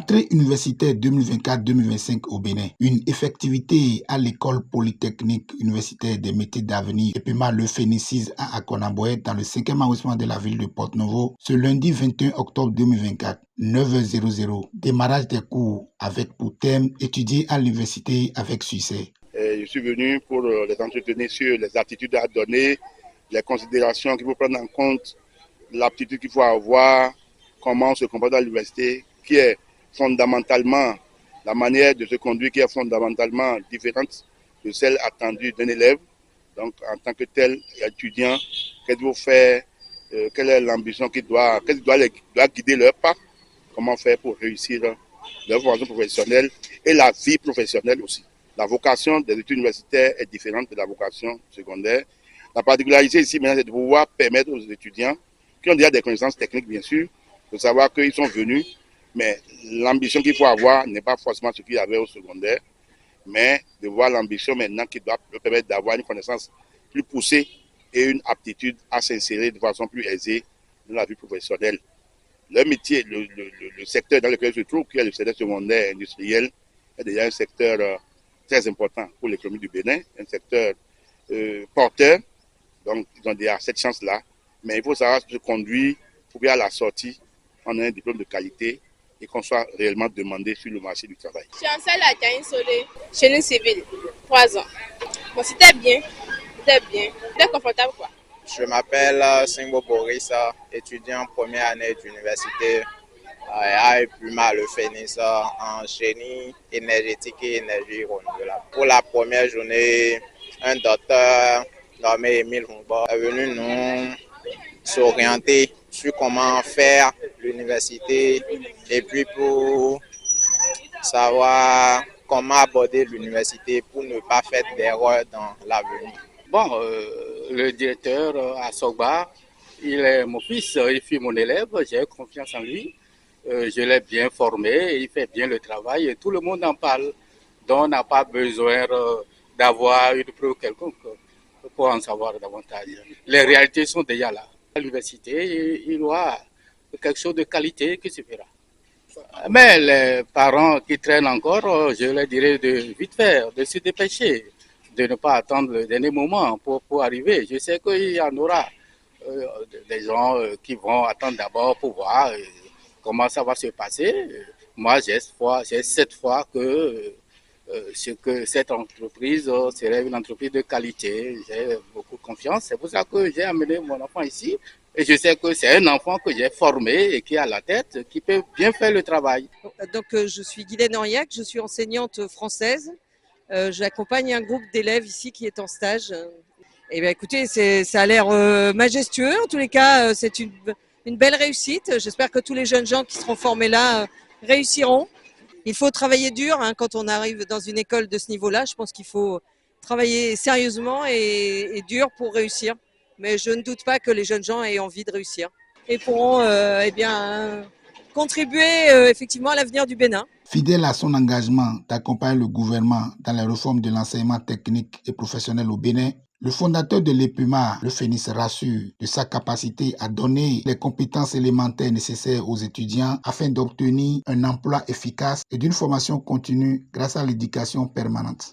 Rentrée universitaire 2024-2025 au Bénin. Une effectivité à l'école polytechnique universitaire des métiers d'avenir EPEMA Le Phénicis à Akonaboué dans le 5e arrondissement de la ville de Porto-Novo ce lundi 21 octobre 2024, 9h00. Démarrage des cours avec pour thème étudier à l'université avec succès. Je suis venu pour les entretenir sur les aptitudes à donner, les considérations qu'il faut prendre en compte, l'aptitude qu'il faut avoir, comment on se comporte à l'université, qui est fondamentalement la manière de se conduire qui est fondamentalement différente de celle attendue d'un élève. Donc, en tant que tel étudiant, qu'est-ce qu'il faut faire, quelle est l'ambition qui doit guider leur pas, comment faire pour réussir leur formation professionnelle et la vie professionnelle aussi. La vocation des études universitaires est différente de la vocation secondaire. La particularité ici, maintenant, c'est de pouvoir permettre aux étudiants qui ont déjà des connaissances techniques, bien sûr, de savoir qu'ils sont venus, mais l'ambition qu'il faut avoir n'est pas forcément ce qu'il y avait au secondaire, mais de voir l'ambition maintenant qui doit permettre d'avoir une connaissance plus poussée et une aptitude à s'insérer de façon plus aisée dans la vie professionnelle. Le métier, le secteur dans lequel je trouve, qui est le secteur secondaire industriel, est déjà un secteur très important pour l'économie du Bénin, un secteur porteur, donc ils ont déjà cette chance-là, mais il faut savoir se conduire pour qu'à la sortie, on ait un diplôme de qualité et qu'on soit réellement demandé sur le marché du travail. Je suis en salle à Tiaïn Solé, chez nous civil, 3 ans. Bon, c'était bien, très confortable quoi. Je m'appelle Singbo Boris, étudiant en première année d'université à EPEMA Le Phénicis en génie énergétique et énergie renouvelable. Pour la première journée, un docteur nommé Émile Humbo est venu nous s'orienter sur comment faire l'université et puis pour savoir comment aborder l'université pour ne pas faire d'erreurs dans l'avenir. Bon, le directeur à Sogba, il est mon fils, il fut mon élève, j'ai confiance en lui. Je l'ai bien formé, il fait bien le travail et tout le monde en parle. Donc on n'a pas besoin d'avoir une preuve quelconque pour en savoir davantage. Les réalités sont déjà là. À l'université, il y aura quelque chose de qualité qui se fera. Mais les parents qui traînent encore, je leur dirais de vite faire, de se dépêcher, de ne pas attendre le dernier moment pour arriver. Je sais qu'il y en aura des gens qui vont attendre d'abord pour voir comment ça va se passer. Moi, j'ai cette foi que cette entreprise serait une entreprise de qualité. J'ai beaucoup confiance. C'est pour ça que j'ai amené mon enfant ici. Et je sais que c'est un enfant que j'ai formé et qui a la tête, qui peut bien faire le travail. Donc, je suis Guylaine Henriac, je suis enseignante française. J'accompagne un groupe d'élèves ici qui est en stage. Et bien, écoutez, ça a l'air majestueux. En tous les cas, c'est une belle réussite. J'espère que tous les jeunes gens qui seront formés là réussiront. Il faut travailler dur quand on arrive dans une école de ce niveau-là. Je pense qu'il faut travailler sérieusement et dur pour réussir. Mais je ne doute pas que les jeunes gens aient envie de réussir et pourront contribuer effectivement à l'avenir du Bénin. Fidèle à son engagement d'accompagner le gouvernement dans la réforme de l'enseignement technique et professionnel au Bénin, le fondateur de l'EPEMA, le Phénicis, rassure de sa capacité à donner les compétences élémentaires nécessaires aux étudiants afin d'obtenir un emploi efficace et d'une formation continue grâce à l'éducation permanente.